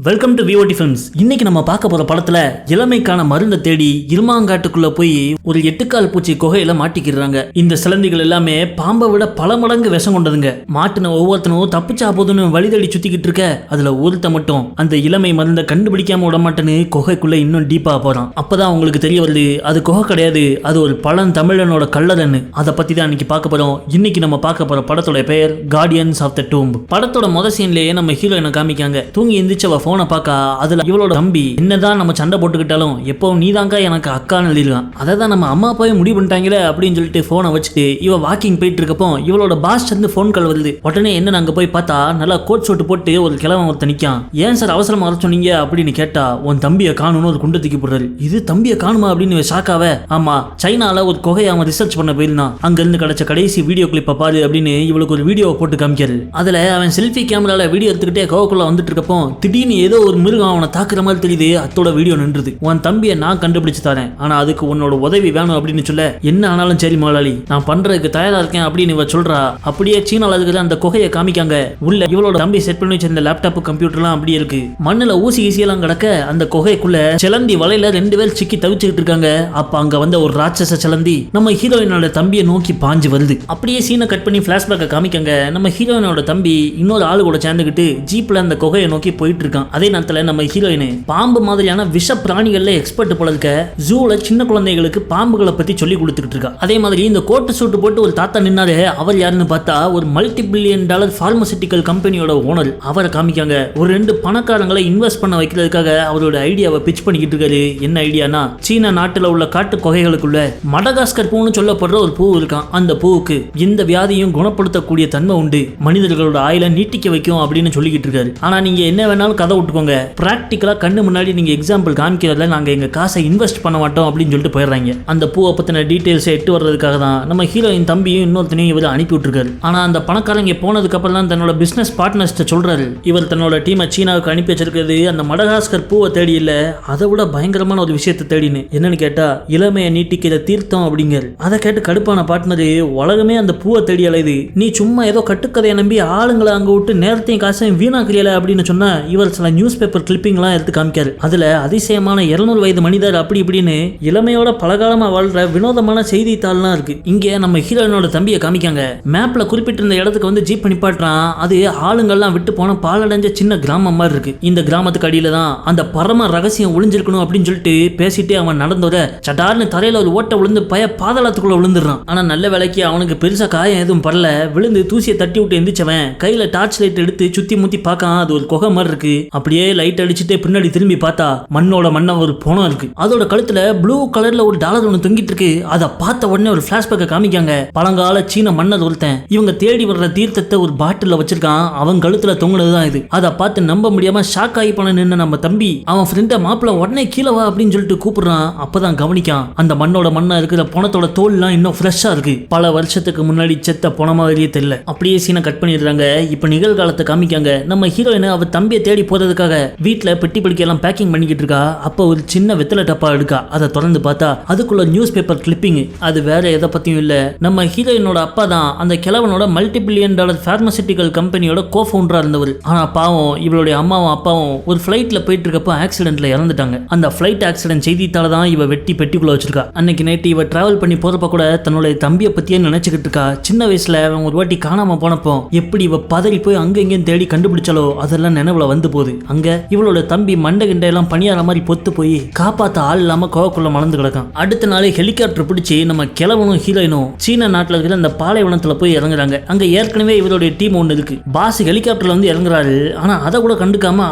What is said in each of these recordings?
Welcome to VOD films. இன்னைக்கு நம்ம பார்க்க போற படத்துல இளமைக்கான மருந்தை தேடி இருமாங்காட்டுக்குள்ள போய் ஒரு 8 பூச்சி குகையில மாட்டிக்கிறாங்க. இந்த சிலந்திகள் எல்லாமே பாம்பை விட பல மடங்கு விஷம் கொண்டதுங்க. மாட்டின ஒவ்வொருத்தனும் தப்பிச்சா போதுன்னு வழிதடி சுத்திக்கிட்டு இருக்க, அதுல ஒருத்த மட்டும் அந்த இளமை மருந்தை கண்டுபிடிக்காம விட மாட்டேன்னு குகைக்குள்ள இன்னும் டீப்பா போறான். அப்பதான் உங்களுக்கு தெரிய வருது அது குகை கிடையாது, அது ஒரு பழந்தமிழனோட கல்லறைன்னு. அதை பத்தி தான் இன்னைக்கு பார்க்க போறோம். இன்னைக்கு நம்ம பார்க்க போற படத்தோட பெயர் கார்டியன்ஸ் ஆஃப் த டூம்ப். படத்தோட முதல் சீன்லயே நம்ம ஹீரோயினை காமிக்காங்க. தூங்கி எந்திரிச்சவ போனை பார்க்க, அதுல இவளோட தம்பி என்னதான் நம்ம சண்டை போட்டுக்கிட்டாலும் எப்பவும் நீதாங்க எனக்கு அக்கான்னு எழுதிருக்கான். அதை தான் நம்ம அம்மா அப்பாவே முடிவு பண்ணிட்டாங்களே அப்படின்னு சொல்லிட்டு போனை வச்சுட்டு இவ வாக்கிங் போயிட்டு இருக்கப்போ இவளோட பாஸ் இருந்து போன் கால் வருது. உடனே என்ன அங்க போய் பார்த்தா நல்லா கோட் சூட்டு போட்டு ஒரு கிழவன் ஒருத்த நிக்கான். ஏன் சார் அவசரமா வர சொன்னீங்க அப்படின்னு கேட்டா, உன் தம்பியை காணும்னு ஒரு குண்டை தூக்கி போடுறாரு. இது தம்பியை காணுமா அப்படின்னு ஷாக்காவ, ஆமா சைனால ஒரு குகையை அவன் ரிசர்ச் பண்ண போயிருந்தான், அங்க இருந்து கிடைச்ச கடைசி வீடியோ கிளிப்பை பாரு அப்படின்னு இவளுக்கு ஒரு வீடியோ போட்டு காமிக்காரு. அதுல அவன் செல்ஃபி கேமரால வீடியோ எடுத்துக்கிட்டே குகைக்குள்ள வந்துட்டு இருக்கப்போ திடீர்னு ஏதோ ஒரு மிருகம் அவனை தாக்குற மாதிரி தெரியுது. அத்தோட வீடியோ நின்றுது. உன் தம்பியை நான் கண்டுபிடிச்சு தரேன், ஆனா அதுக்கு உன்னோட உதவி வேணும் அப்படின்னு சொல்ல, என்ன ஆனாலும் சரி முதலாளி நான் பண்றதுக்கு தயாரா இருக்கேன் அப்படின்னு இவ சொல்றா. அப்படியே சீனால இருக்கிற அந்த குகையை காமிக்காங்க. உள்ள இவளோட தம்பி செட் பண்ணி வச்சிருந்த லேப்டாப் கம்ப்யூட்டர்லாம் அப்படியே இருக்கு. மண்ணுல ஊசி ஈசியெல்லாம் கிடக்க அந்த குகைக்குள்ள சிலந்தி வலையில 2 பேர் சிக்கி தவிச்சுக்கிட்டு இருக்காங்க. அப்ப அங்க வந்த ஒரு ராட்சச சிலந்தி நம்ம ஹீரோயினோட தம்பியை நோக்கி பாஞ்சு வருது. அப்படியே சீனை கட் பண்ணி பிளாஷ்பேக்கை காமிக்காங்க. நம்ம ஹீரோயினோட தம்பி இன்னொரு ஆளு கூட சேர்ந்துக்கிட்டு ஜீப்ல அந்த குகையை நோக்கி போயிட்டு இருக்கான். அதே நேரத்துல நம்ம ஹீரோயின் பாம்பு மாதிரியான விஷ பிராணிகள்ல எக்ஸ்பர்ட் போல இருக்க, ஜூல சின்ன குழந்தைகளுக்கு பாம்புகளை பத்தி சொல்லி கொடுத்துட்டு இருக்கா. அதே மாதிரி இந்த கோட்டு சூட்டு போட்டு ஒரு தாத்தா நின்னாரு. அவர் யாருன்னு பார்த்தா ஒரு $multi-billion பார்மசூட்டிக்கல் கம்பெனியோட ஓனர். அவரை காமிக்காங்க. ஒரு 2 பணக்காரங்களை இன்வெஸ்ட் பண்ண வைக்கிறதுக்காக அவரோட ஐடியாவை பிச் பண்ணிக்கிட்டு இருக்காரு. என்ன ஐடியானா, சீனா நாட்டுல உள்ள காட்டு குகைகளுக்குள்ள மடகாஸ்கர் பூன்னு சொல்லப்படுற ஒரு பூ இருக்கான். அந்த பூவுக்கு இந்த வியாதியும் குணப்படுத்தக்கூடிய தன்மை உண்டு, மனிதர்களோட ஆயுளை நீட்டிக்க வைக்கும் அப்படின்னு சொல்லிக்கிட்டு இருக்காரு. ஆனா நீங்க என்ன வேணாலும் கதை விட்டுக்கோங்க, பிராக்டிக்கலா கண்ணு முன்னாடி நீங்க எக்ஸாம்பிள் காமிக்கிறதுல நாங்க எங்க காசை இன்வெஸ்ட் பண்ண மாட்டோம் அப்படின்னு சொல்லிட்டு போயிடுறாங்க. அந்த பூவை பத்தின டீடைல்ஸ் எட்டு வர்றதுக்காக தான் நம்ம ஹீரோயின் தம்பியும் இன்னொருத்தனையும் இவர் அனுப்பி விட்டுருக்காரு. ஆனா அந்த பணக்காரங்க போனதுக்கு அப்புறம் தான் தன்னோட பிசினஸ் பார்ட்னர்ஸ்ட சொல்றாரு, இவர் தன்னோட டீமை சீனாவுக்கு அனுப்பி வச்சிருக்கிறது அந்த மடகாஸ்கர் பூவை தேடி இல்ல, அதை விட பயங்கரமான ஒரு விஷயத்தை தேடின்னு. என்னன்னு கேட்டா இளமையை நீட்டிக்கிற தீர்த்தம் அப்படிங்கிறாரு. அதை கேட்டு கடுப்பான பார்ட்னரு, உலகமே அந்த பூவை தேடி அலையுது, நீ சும்மா ஏதோ கட்டுக்கதையை நம்பி ஆளுங்களை அங்க விட்டு நேரத்தையும் காசையும் வீணாக்கல அப்படின்னு சொன்னா இவர் சில நியூஸ் பேப்பர் கிளிப்பிங்லாம் எடுத்து காமிக்காரு. அதுல அதிசயமான 200 வயது மனிதர் அப்படி இப்படின்னு இளமையோட பலகாலமா வாழ்ற வினோதமான செய்தித்தாள்லாம் இருக்கு. இங்க நம்ம ஹீரோயினோட தம்பியை காமிக்காங்க. மேப்ல குறிப்பிட்டிருந்த இடத்துக்கு வந்து ஜீப் நிப்பாட்டுறான். அது ஆளுங்கள்லாம் விட்டு போன பாலடைஞ்ச சின்ன கிராமம் மாதிரி இருக்கு. இந்த கிராமத்துக்கு அடியில தான் அந்த பரம ரகசியம் ஒளிஞ்சிருக்கணும் அப்படின்னு சொல்லிட்டு பேசிட்டே அவன் நடந்தோட சட்டார்னு தரையில ஒரு ஓட்ட விழுந்து பாதாளத்துக்குள்ள விழுந்துடுறான். ஆனா நல்ல வேலைக்கு அவனுக்கு பெருசா காயம் எதுவும் படல. விழுந்து தூசியை தட்டி விட்டு எந்திரிச்சவன் கையில டார்ச் லைட் எடுத்து சுத்தி முத்தி பார்க்கான். அது ஒரு குகை மாதிரி இருக்கு. அப்படியே லைட் அடிச்சுட்டு பின்னாடி திரும்பி பார்த்தா மண்ணோட மண்ண ஒரு பணம் இருக்கு. அதோட கழுத்துல ப்ளூ கலர்ல ஒரு டாலர் ஒன்று தொங்கிட்டு இருக்கு. அதை பார்த்த உடனே ஒரு பிளாஷ்பேக்கை காமிக்காங்க. பழங்கால சீன மன்னர் ஒருத்தன் இவங்க தேடி வர்ற தீர்த்தத்தை ஒரு பாட்டில வச்சிருக்கான். அவன் கழுத்துல தொங்குனதுதான் இது. அதை பார்த்து நம்ப முடியாம ஷாக் ஆகி போன நின்ன நம்ம தம்பி அவன் ஃப்ரெண்ட மாப்பிள்ள உடனே கீழே வா அப்படின்னு சொல்லிட்டு கூப்பிடுறான். அப்பதான் கவனிக்கான் அந்த மண்ணோட மண்ணா இருக்கிற பணத்தோட தோல்லாம் இன்னும் ஃப்ரெஷ்ஷா இருக்கு. பல வருஷத்துக்கு முன்னாடி செத்த பண மாதிரியே தெரியல. அப்படியே சீனை கட் பண்ணிடுறாங்க. இப்ப நிகழ்காலத்தை காமிக்காங்க. நம்ம ஹீரோயின் அவ தம்பியை தேடி போறதுக்காக வீட்டுல பெட்டி படிக்கலாம் பேக்கிங் பண்ணிக்கிட்டு இருக்கா. அப்ப ஒரு சின்ன வெத்தலை டப்பா எடுக்கா. அதை திறந்து பார்த்தா அதுக்குள்ள நியூஸ் பேப்பர் கிளிப்பிங். அது வேற எதை பத்தியும் இல்ல, நம்ம ஹீரோயினோட அப்பா தான் அந்த கிழவனோட $multi-billion பார்மசூட்டிக்கல் கம்பெனியோட கோ-ஃபவுண்டரா இருந்தவர். ஆனா பாவம் இவளுடைய அம்மாவும் அப்பாவும் ஒரு ஃபிளைட்ல போயிட்டு இருக்கப்போ ஆக்சிடென்ட்ல இறந்துட்டாங்க. அந்த ஃபிளைட் ஆக்சிடென்ட் செய்தித்தால தான் இவ வெட்டி பெட்டிக்குள்ள வச்சிருக்கா. அன்னைக்கு நைட்டு இவ டிராவல் பண்ணி போறப்ப கூட தன்னுடைய தம்பியை பத்தியே நினைச்சுக்கிட்டு இருக்கா. சின்ன வயசுல அவன் ஒரு வாட்டி காணாம போனப்போ எப்படி இவ பதறி போய் அங்க இங்கேயும் தேடி கண்டுபிடிச்சாலோ அதெல்லாம் நினைவுல வந்து போகுது. அங்க இவளோட தம்பி மண்டை கிண்டையெல்லாம் பணியாற மாதிரி பொத்து போய் காப்பாத்த ஆள் இல்லாம கோவக்குள்ள மலர்ந்து கிடக்கான். அடுத்த நாள் ஹெலிகாப்டர் பிடிச்சி நம்ம கிழவனும் ஹீரோயினும் சீன நாட்டில் இருக்கிற அந்த பாலைவனத்துல போய் இறங்குறாங்க. அங்க ஏற்கனவே இவருடைய டீம் ஒன்று இருக்கு. பாஸ் ஹெலிகாப்டர்ல வந்து இறங்குறாரு. ஆனா அதை கூட கண்டுக்காம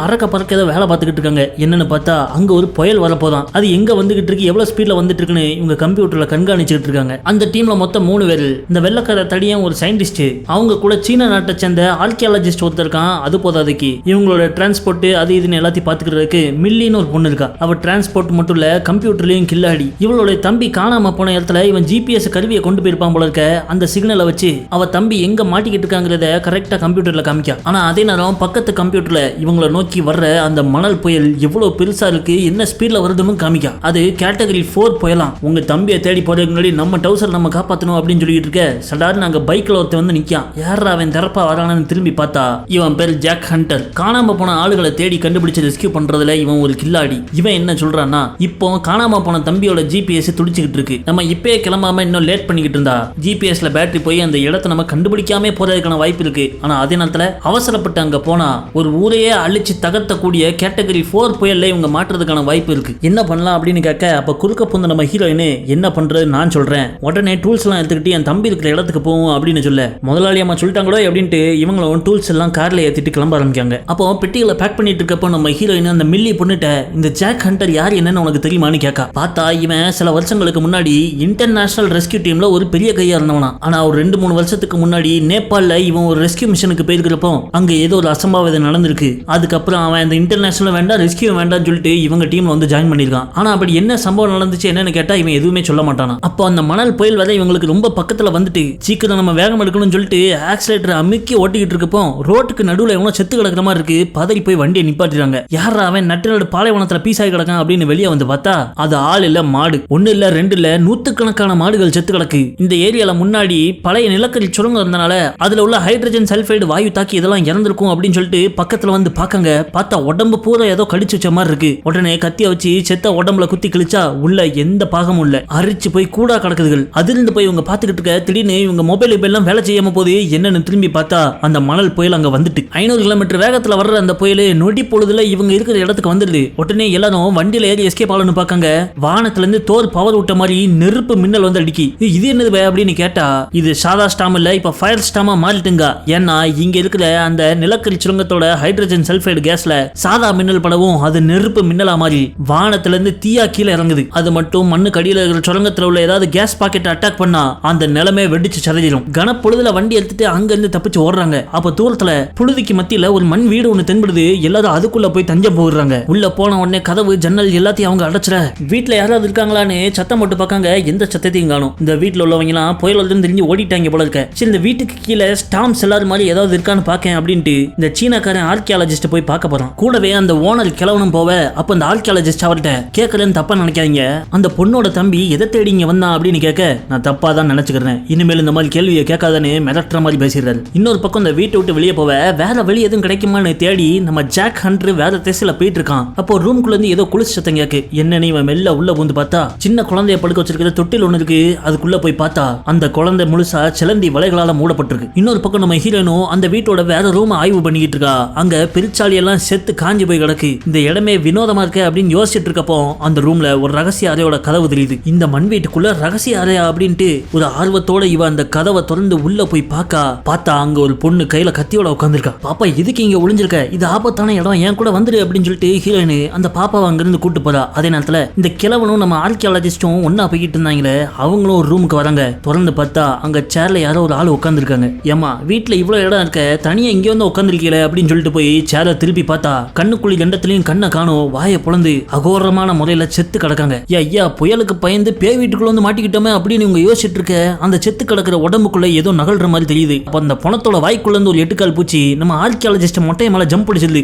அறக்க பறக்க ஏதோ வேலை பார்த்துக்கிட்டு இருக்காங்க. என்னன்னு பார்த்தா அங்க ஒரு புயல் வரப்போதான். அது எங்க வந்துகிட்டு இருக்கு, எவ்வளவு ஸ்பீட்ல வந்துட்டு இருக்குன்னு இவங்க கம்ப்யூட்டர்ல கண்காணிச்சுட்டு இருக்காங்க. அந்த டீம்ல மொத்தம் 3 பேர். இந்த வெள்ளக்கார தடியன் ஒரு சயின்டிஸ்ட், அவங்க கூட சீன நாட்டை சேர்ந்த ஆர்கியாலஜிஸ்ட் ஒருத்தர் இருக்கான். அது போதாதுக்கு இவங்களோட டிரான்ஸ்போர்ட் அது இதுன்னு எல்லாத்தையும் பாத்துக்கிறதுக்கு மில்லின்னு ஒரு பொண்ணு இருக்கா. அவ டிரான்ஸ்போர்ட் மட்டும் இல்ல கம்ப்யூட்டர்லயும் கில்லாடி. இவளுடைய தம்பி காணாம போன இடத்துல இவன் ஜிபிஎஸ் கருவியை கொண்டு போயிருப்பான் போல இருக்க. அந்த சிக்னலை வச்சு அவ தம்பி எங்க மாட்டிக்கிட்டு இருக்காங்கிறத கரெக்டா கம்ப்யூட்டர்ல காமிக்கா. ஆனா அதே நேரம் பக்கத்து கம்ப்யூட்டர்ல இவங்களை நோக்கி வர்ற அந்த மணல் புயல் எவ்வளவு பெருசா இருக்கு, என்ன ஸ்பீட்ல வருதுன்னு காமிக்கா. அது கேட்டகரி 4 புயலாம். உங்க தம்பியை தேடி போறதுக்கு முன்னாடி நம்ம டவுசர் நம்ம காப்பாத்தணும் அப்படின்னு சொல்லிட்டு இருக்க. சடார்னு அங்க பைக்ல ஒருத்தன் வந்து நிக்கான். யாரா அவன் தரப்பா வரானு திரும்பி பார்த்தா இவன் பேர் ஜாக் ஹண்டர். காணாம போன ஆளுகளை ஆளுகளை தேடி கண்டுபிடிச்சு ரெஸ்கியூ பண்றதுல இவன் ஒரு கில்லாடி. இவன் என்ன சொல்றான்னா, இப்போ காணாம போன தம்பியோட ஜிபிஎஸ் துடிச்சுக்கிட்டு இருக்கு, நம்ம இப்பயே கிளம்பாம இன்னும் லேட் பண்ணிக்கிட்டு இருந்தா ஜிபிஎஸ்ல பேட்டரி போய் அந்த இடத்தை நம்ம கண்டுபிடிக்காம போறதுக்கான வாய்ப்பு இருக்கு. ஆனா அதே நேரத்துல அவசரப்பட்டு அங்க போனா ஒரு ஊரையே அழிச்சு தகர்த்தக்கூடிய கேட்டகரி 4 புயல்ல இவங்க மாற்றுறதுக்கான வாய்ப்பு இருக்கு. என்ன பண்ணலாம் அப்படின்னு கேட்க, அப்ப குறுக்க புந்த நம்ம ஹீரோயின் என்ன பண்றது நான் சொல்றேன், உடனே டூல்ஸ் எல்லாம் எடுத்துக்கிட்டு என் தம்பி இருக்கிற இடத்துக்கு போவோம் அப்படின்னு சொல்ல, முதலாளி அம்மா சொல்லிட்டாங்களோ அப்படின்ட்டு இவங்களும் டூல்ஸ் எல்லாம் கார்ல ஏத்திட்டு கிளம்ப ஆரம்பிக்காங்க. அப்போ பெட்டிகளை பேக் பண்ணிட்டு இருக்கப்போ நம்ம ஹீரோயின் அந்த மில்லி பொண்ணுட்ட, இந்த ஜாக் ஹண்டர் யார் என்னன்னு உனக்கு தெரியுமான்னு கேட்கா. பார்த்தா இவன் சில வருஷங்களுக்கு முன்னாடி இன்டர்நேஷனல் ரெஸ்கியூ டீம்ல ஒரு பெரிய கையா இருந்தவனா. ஆனா ஒரு 2-3 வருஷத்துக்கு முன்னாடி நேபாள்ல இவன் ஒரு ரெஸ்கியூ மிஷனுக்கு போயிருக்கிறப்போ அங்க ஏதோ ஒரு அசம்பாவிதம் நடந்திருக்கு. அதுக்கப்புறம் அவன் அந்த இன்டர்நேஷனல் வேண்டாம் ரெஸ்கியூ வேண்டாம்னு சொல்லிட்டு இவங்க டீம்ல வந்து ஜாயின் பண்ணிருக்கான். ஆனா அப்படி என்ன சம்பவம் நடந்துச்சு என்னன்னு கேட்டா இவன் எதுவுமே சொல்ல மாட்டானா. அப்போ அந்த மணல் புயல் வரை இவங்களுக்கு ரொம்ப பக்கத்துல வந்துட்டு சீக்கிரம் நம்ம வேகம் எடுக்கணும்னு சொல்லிட்டு ஆக்சிலேட்டர் அமுக்கி ஓட்டிக்கிட்டு இருக்கப்போ ரோட்டுக்கு நடுவுல எவனோ செத்து கிடக்குற மாதிரி இருக்கு. பதறி போய் வண்டியை நிப்பாட்டிடுறாங்க. யாரா அவன் நட்டு பாலைவனத்துல பீசாகி கிடக்கான் அப்படின்னு வெளியே வந்து பார்த்தா அது ஆள் இல்ல மாடு. ஒன்னு இல்ல 2 இல்ல 100கணக்கான மாடுகள் செத்து கிடக்கு. இந்த ஏரியால முன்னாடி பழைய நிலக்கரி சுரங்கம் இருந்தனால அதுல உள்ள ஹைட்ரஜன் சல்பைடு வாயு தாக்கி இதெல்லாம் இறந்திருக்கும் அப்படின்னு சொல்லிட்டு பக்கத்துல வந்து பாக்காங்க. பார்த்தா உடம்பு பூரா ஏதோ கடிச்சு வச்ச மாதிரி இருக்கு. உடனே கத்திய வச்சு செத்த உடம்புல குத்தி கிழிச்சா உள்ள எந்த பாகமும் இல்ல, அரிச்சு போய் கூடா கிடக்குதுகள். அதிலிருந்து போய் இவங்க பாத்துக்கிட்டு இருக்க திடீர்னு இவங்க மொபைல் எல்லாம் வேலை செய்யாம போது என்னன்னு திரும்பி பார்த்தா அந்த மணல் புயல் அங்க வந்துட்டு 500 கிலோமீட்டர் வேகத்துல வர்ற அந்த புயல் நொடி பொழுதுல இவங்க இருக்கிற இடத்துக்கு வந்துடுது. உடனே எல்லாரும் வண்டியில ஏறி எஸ்கேப் ஆகணும்னு பாக்காங்க. வானத்துல இருந்து தோல் பவர் விட்ட மாதிரி நெருப்பு மின்னல் வந்து அடிக்கி. இது என்னது அப்படின்னு கேட்டா இது சாதா ஸ்டாம் இல்ல, இப்ப ஃபயர் ஸ்டாமா மாறிட்டுங்க. ஏன்னா இங்க இருக்கிற அந்த நிலக்கரி சுரங்கத்தோட ஹைட்ரஜன் சல்பைடு கேஸ்ல சாதா மின்னல் படவும் அது நெருப்பு மின்னலா மாறி வானத்துல இருந்து தீயா கீழே இறங்குது. அது மட்டும் மண்ணுக்கு அடியில இருக்கிற சுரங்கத்துல உள்ள ஏதாவது கேஸ் பாக்கெட் அட்டாக் பண்ணா அந்த நிலமே வெடிச்சு சதறிடும். கனப்பொழுதுல வண்டி எடுத்துட்டு அங்க இருந்து தப்பிச்சு ஓடுறாங்க. அப்ப தூரத்துல புழுதிக்கு மத்தியில ஒரு மண் வீடு ஒண்ணு தென்படுது. எல்லாரும் அதுக்குள்ள போய் தஞ்சம் போடுறாங்க. உள்ள போன உடனே கதவு ஜன்னல் எல்லாத்தையும் அவங்க அடைச்சிட வீட்டுல யாராவது இருக்காங்களான்னு சத்தம் போட்டு பார்க்காங்க. எந்த சத்தத்தையும் காணும். இந்த வீட்டுல உள்ளவங்க எல்லாம் புயல் தெரிஞ்சு ஓடிட்டாங்க போல இருக்க. சரி இந்த வீட்டுக்கு கீழே ஸ்டாம்ஸ் எல்லாரும் மாதிரி ஏதாவது இருக்கான்னு பாக்கேன் அப்படின்ட்டு இந்த சீனாக்காரன் ஆர்கியாலஜிஸ்ட் போய் பார்க்க போறான். கூடவே அந்த ஓனர் கிளவனும் போவ. அப்ப அந்த ஆர்கியாலஜிஸ்ட் அவர்கிட்ட கேட்கலன்னு தப்பா நினைக்காதீங்க, அந்த பொண்ணோட தம்பி எதை தேடி இங்க வந்தான் அப்படின்னு கேட்க, நான் தப்பா தான் நினைச்சுக்கிறேன், இனிமேல் இந்த மாதிரி கேள்வியை கேட்காதன்னு மிரட்டுற மாதிரி பேசிடுறாரு. இன்னொரு பக்கம் இந்த வீட்டை விட்டு வெளியே போவ வேற வழி எதுவும் கிடைக்குமான்னு தேடி நம்ம ஜாக் ஹண்டர் வேற திசையில போயிட்டு இருக்கான். அப்போ ரூம்குள்ள இருந்து ஏதோ குளிச்சு சத்தம் கேக்கு. என்னன்னு இவன் மெல்ல உள்ள வந்து பார்த்தா சின்ன குழந்தைய படுக்க வச்சிருக்கிற தொட்டில் ஒண்ணு இருக்கு. அதுக்குள்ள போய் பார்த்தா அந்த குழந்தை முழுசா சிலந்தி வலைகளால மூடப்பட்டிருக்கு. இன்னொரு பக்கம் நம்ம ஹீரோனும் அந்த வீட்டோட வேற ரூம் ஆய்வு பண்ணிக்கிட்டு இருக்கா. அங்க பெருச்சாளி எல்லாம் செத்து காஞ்சி போய் கிடக்கு. இந்த இடமே வினோதமா இருக்கு அப்படின்னு யோசிச்சுட்டு இருக்கப்போ அந்த ரூம்ல ஒரு ரகசிய அறையோட கதவு தெரியுது. இந்த மண் வீட்டுக்குள்ள ரகசிய அறையா அப்படின்ட்டு ஒரு ஆர்வத்தோட இவ அந்த கதவை திறந்து உள்ள போய் பார்த்தா அங்க ஒரு பொண்ணு கையில கத்தியோட உட்காந்துருக்கா. பாப்பா எதுக்கு இங்க ஒளிஞ்சிருக்க, இது ஆபத்தான இடம், என் கூட வந்துரு அப்படின்னு சொல்லிட்டு ஹீரோயின் அந்த பாப்பாவை அங்கிருந்து கூட்டு போறா. அதே நேரத்துல இந்த கிழவனும் நம்ம ஆர்கியாலஜிஸ்டும் ஒன்னா போய்கிட்டு இருந்தாங்களே அவங்களும் ஒரு ரூமுக்கு வராங்க. திறந்து பார்த்தா அங்க சேர்ல யாரோ ஒரு ஆள் உட்காந்துருக்காங்க. ஏமா வீட்டுல இவ்வளவு இடம் இருக்க, தனியா இங்க வந்து உட்காந்துருக்கீல அப்படின்னு சொல்லிட்டு போய் சேரை திருப்பி பார்த்தா கண்ணுக்குள்ளி ரெண்டத்திலையும் கண்ணை காணும். வாயை பொழந்து அகோரமான முறையில செத்து கிடக்காங்க. ஐயா புயலுக்கு பயந்து பேய் வீட்டுக்குள்ள வந்து மாட்டிக்கிட்டோமே அப்படின்னு இவங்க யோசிச்சுட்டு இருக்க அந்த செத்து கிடக்கிற உடம்புக்குள்ள ஏதோ நகல்ற மாதிரி தெரியுது. அப்ப அந்த பணத்தோட வாய்க்குள்ள இருந்து ஒரு 8 கால் பூச்சி நம்ம ஆர்கியாலஜிஸ்ட் மொட்டையை மேல ஜம்ப் அடிச்சிருது.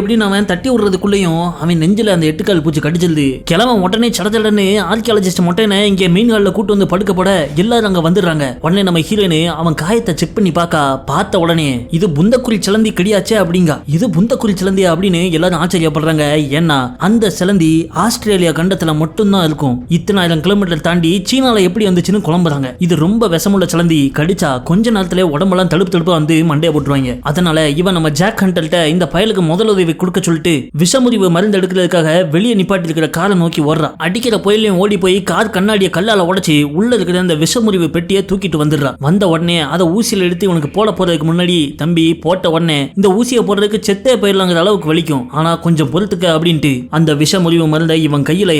எப்படி அவன் தட்டி விடுறதுக்குள்ளயும் அவன் நெஞ்சில அந்த 8 கால் பூச்சி கடிச்சிருது. கிழவன் உடனே சடச்சடன்னு ஆர்கியாலஜிஸ்ட் மொட்டையனை இங்க மீன் ஹால்ல கூட்டு வந்து படுக்க போட எல்லாரும் அங்க வந்துடுறாங்க. உடனே நம்ம ஹீரோயின் அவன் காயத்தை செக் பண்ணி பார்த்த உடனே இது புந்தக்குறி சிலந்தி கடியாச்சே அப்படிங்க. இது புந்தக்குறி சிலந்தியா அப்படின்னு எல்லாரும் ஆச்சரியப்படுறாங்க. ஏன்னா அந்த சிலந்தி ஆஸ்திரேலியா கண்டத்துல மட்டும்தான் இருக்கும். 1000 கிலோமீட்டர் தாண்டி சீனால எப்படி வந்துச்சுன்னு குழம்புறாங்க. இது ரொம்ப விஷமுள்ள சிலந்தி, கடிச்சா கொஞ்ச நேரத்துல உடம்பெல்லாம் தடுப்பு வந்து மண்டைய போட்டுருவாங்க. அதனால இவன் நம்ம ஜாக் ஹண்டர்ட்ட இந்த பயலுக்கு முதலுதவி கொடுக்க சொல்லிட்டு விஷமுறிவு மருந்து எடுக்கிறதுக்காக வெளியே நிப்பாட்டி இருக்கிற காரை நோக்கி ஓடுறா. அடிக்கிற புயலையும் ஓடி போய் கார் கண்ணாடியை கல்லால உடைச்சு உள்ள இருக்கிற அந்த விஷமுறிவு பெட்டியை தூக்கிட்டு வந்துடுறா. வந்த உடனே அதை ஊசியில எடுத்து இவனுக்கு போட போறதுக்கு முன்னாடி தம்பி போட்ட உடனே இந்த ஊசியை போடுறதுக்கு செத்தே போயிடலாங்கிற அளவுக்கு வலிக்கும், ஆனா கொஞ்சம் பொறுத்துக்க அப்படின்ட்டு அந்த விஷமுறிவு மருந்தை இவன் கையில